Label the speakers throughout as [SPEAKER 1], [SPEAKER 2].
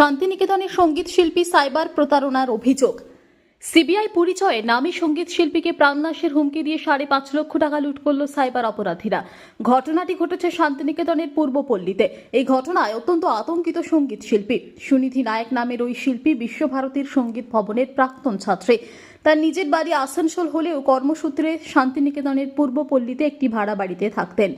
[SPEAKER 1] শান্তিনিকেতনের সঙ্গীত শিল্পী সাইবার প্রতারণার অভিযোগ। সিবিআই পরিচয়ে নামী সঙ্গীত শিল্পীকে প্রাণনাশের হুমকি দিয়ে 5.5 লক্ষ টাকা লুট করল সাইবার অপরাধীরা। ঘটনাটি ঘটেছে শান্তিনিকেতনের পূর্বপল্লীতে। এই ঘটনায় অত্যন্ত আতঙ্কিত সঙ্গীত শিল্পী সুনিধি নায়ক নামের ওই শিল্পী বিশ্বভারতীর সঙ্গীত ভবনের প্রাক্তন ছাত্রী। তার নিজের বাড়ি আসানসোল হলেও কর্মসূত্রে শান্তিনিকেতনের পূর্বপল্লীতে একটি ভাড়া বাড়িতে থাকতেন।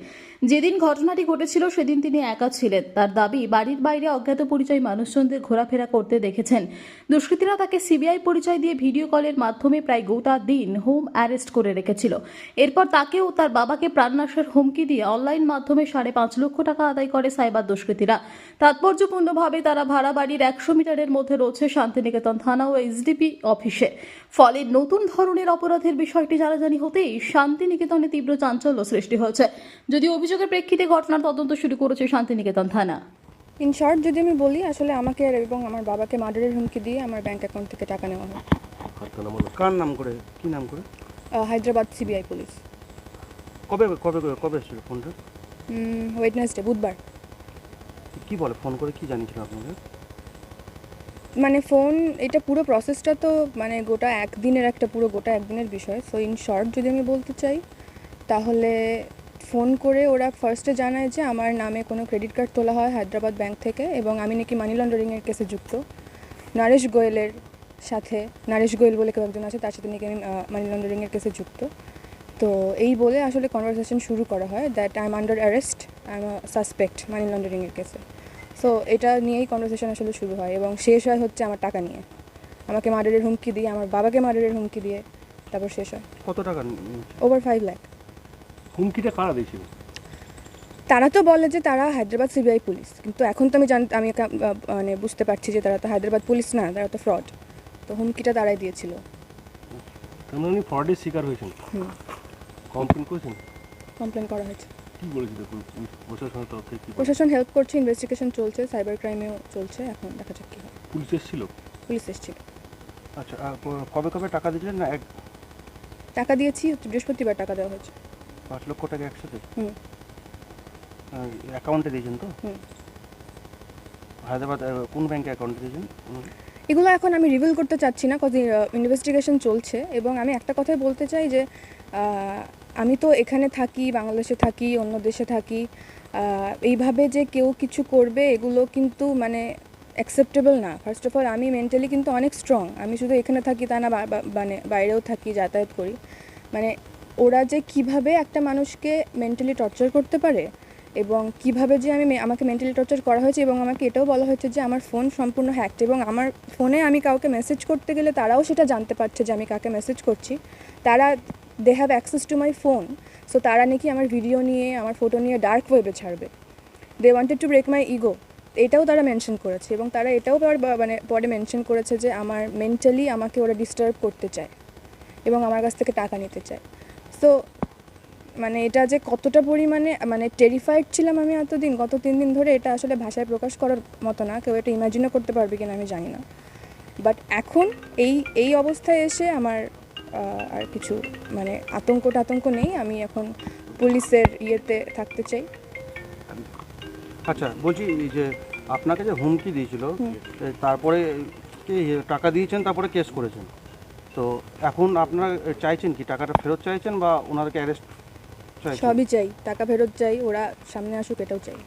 [SPEAKER 1] যেদিন ঘটনাটি ঘটেছিল সেদিন তিনি একা ছিলেন। তার দাবি, বাড়ির বাইরে অজ্ঞাত পরিচয় মানুষজনদের ঘোরাফেরা করতে দেখেছেন। দুষ্কৃতীরা তাকে সিবিআই পরিচয় দিয়ে ভিডিও কলের মাধ্যমে প্রায় গোটা দিন হোম অ্যারেস্ট করে রেখেছিল। এরপর তাকেও তার বাবাকে প্রাণনাশের হুমকি দিয়ে অনলাইন মাধ্যমে 5.5 লক্ষ টাকা আদায় করে সাইবার দুষ্কৃতীরা। তাৎপর্যপূর্ণভাবে তারা ভাড়া বাড়ির 100 মিটারের মধ্যে রয়েছে শান্তিনিকেতন থানা ও এসডিপি অফিসে। ফলে নতুন ধরনের অপরাধের বিষয়টি জানাজানি হতেই শান্তিনিকেতনে তীব্র চাঞ্চল্য সৃষ্টি হয়েছে। যদি অভিযোগের প্রেক্ষিতে ঘটনার তদন্ত শুরু করেছে শান্তিনিকেতন থানা।
[SPEAKER 2] ইন শর্ট যদি আমি বলি, আসলে আমাকে এবং আমার বাবাকে মার্ডারের হুমকি দিয়ে আমার ব্যাংক অ্যাকাউন্ট থেকে টাকা নেওয়া হয়।
[SPEAKER 3] কার নাম করে, কি নাম করে?
[SPEAKER 2] Hyderabad CBI police.
[SPEAKER 3] কবে কবে কবে এসেছিল ফোনটা?
[SPEAKER 2] ওয়েডনেসডে, বুধবার।
[SPEAKER 3] কি বলে ফোন করে, কি জানিয়েছিল আপনাদের?
[SPEAKER 2] মানে ফোন, এটা পুরো প্রসেসটা তো মানে গোটা একদিনের বিষয়। সো ইন শর্ট যদি আমি বলতে চাই, তাহলে ফোন করে ওরা ফার্স্টে জানায় যে আমার নামে কোনো ক্রেডিট কার্ড তোলা হয় হায়দ্রাবাদ ব্যাংক থেকে এবং আমি নাকি মানি লন্ডারিংয়ের কেসে যুক্ত। নরেশ গোয়েলের সাথে, নরেশ গোয়েল বলে কেউ একজন আছে, তার সাথে নাকি আমি মানি লন্ডারিংয়ের কেসে যুক্ত। তো এই বলে আসলে কনভারসেশন শুরু করা হয় that I am under arrest, I am suspect money লন্ডারিংয়ের কেসে। সো এটা নিয়েই কনভারসেশন আসলে শুরু হয় এবং শেষ হয় হচ্ছে আমার টাকা নিয়ে। আমাকে মার্ডারের হুমকি দিয়ে, আমার বাবাকে মার্ডারের হুমকি দিয়ে তারপর শেষ হয়।
[SPEAKER 3] কত টাকা?
[SPEAKER 2] ওভার 5 লাখ।
[SPEAKER 3] হুমকিটা কারা দিয়েছিল?
[SPEAKER 2] তারা তো বলে যে তারা হায়দ্রাবাদ সিবিআই পুলিশ, কিন্তু এখন তো আমি মানে বুঝতে পারছি যে তারা তো হায়দ্রাবাদ পুলিশ না, তারা তো ফ্রড। তো হুমকিটা তারাই দিয়েছিল।
[SPEAKER 3] তার মানে উনি ফ্রডের শিকার হয়েছেন? কমপ্লেন করেছেন?
[SPEAKER 2] কমপ্লেন করা হয়েছে।
[SPEAKER 3] কি বলেছিল প্রশাসনের তরফ থেকে?
[SPEAKER 2] প্রশাসন হেল্প করছে, ইনভেস্টিগেশন চলছে, সাইবার ক্রাইমেও চলছে, এখন দেখা যাক কী হয়।
[SPEAKER 3] পুলিশ এসেছিল?
[SPEAKER 2] পুলিশ এসেছিল।
[SPEAKER 3] আচ্ছা, কবে কবে টাকা দিলেন? না,
[SPEAKER 2] টাকা দিয়েছি, বৃহস্পতিবার টাকা দেওয়া হয়েছে।
[SPEAKER 3] 5 লক্ষ টাকা একসাথে
[SPEAKER 2] হুম
[SPEAKER 3] অ্যাকাউন্টে দিয়েছেন তো?
[SPEAKER 2] হুম।
[SPEAKER 3] হায়দ্রাবাদ কোন ব্যাংকে অ্যাকাউন্টে দিয়েছেন?
[SPEAKER 2] এগুলো এখন আমি রিভিল করতে চাচ্ছি না, কজ ইনভেস্টিগেশন চলছে। এবং আমি একটা কথাই বলতে চাই যে আমি তো এখানে থাকি, বাংলাদেশে থাকি, অন্য দেশে থাকি, এইভাবে যে কেউ কিছু করবে এগুলো কিন্তু মানে অ্যাকসেপ্টেবল না। ফার্স্ট অফ অল আমি মেন্টালি কিন্তু অনেক স্ট্রং। আমি শুধু এখানে থাকি তা না, মানে বাইরেও থাকি, যাতায়াত করি। মানে ওরা যে কিভাবে একটা মানুষকে মেন্টালি টর্চার করতে পারে এবং কিভাবে যে আমাকে মেন্টালি টর্চার করা হয়েছে, এবং আমাকে এটাও বলা হয়েছে যে আমার ফোন সম্পূর্ণ হ্যাকড এবং আমার ফোনে আমি কাউকে মেসেজ করতে গেলে তারাও সেটা জানতে পারছে যে আমি কাকে মেসেজ করছি। তারা they have access to my phone. So তারা নাকি আমার ভিডিও নিয়ে, আমার ফটো নিয়ে ডার্ক ওয়েবে ছাড়বে। They wanted to break my ego, এটাও তারা মেনশন করেছে। এবং তারা এটাও মানে পরে মেনশন করেছে যে আমার মেন্টালি আমাকে ওরা ডিস্টার্ব করতে চায় এবং আমার কাছ থেকে টাকা নিতে চায়। সো মানে এটা যে কতটা পরিমাণে মানে টেরিফাইড ছিলাম আমি এতদিন, গত 3 দিন ধরে, এটা আসলে ভাষায় প্রকাশ করার মতো না। কেউ এটা ইমাজিনও করতে পারবে কিনা আমি জানি না। বাট এখন এই অবস্থায় এসে আমার আর কিছু মানে আতঙ্ক নেই। আমি এখন পুলিশের ইয়েতে থাকতে চাই।
[SPEAKER 3] আচ্ছা, বলছি যে আপনাকে যে হুমকি দিয়েছিল, তারপরে কি টাকা দিয়েছেন, তারপরে কেস করেছেন, তো এখন আপনারা চাইছেন কি? টাকাটা ফেরত চাইছেন বা ওনাদেরকে অ্যারেস্ট চাইছেন?
[SPEAKER 2] সবই চাই, টাকা ফেরত চাই, ওরা সামনে আসুক, এটাও চাই।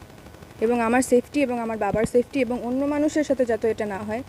[SPEAKER 2] এবং আমার সেফটি এবং আমার বাবার সেফটি এবং অন্য মানুষের সাথে যাতে এটা না হয়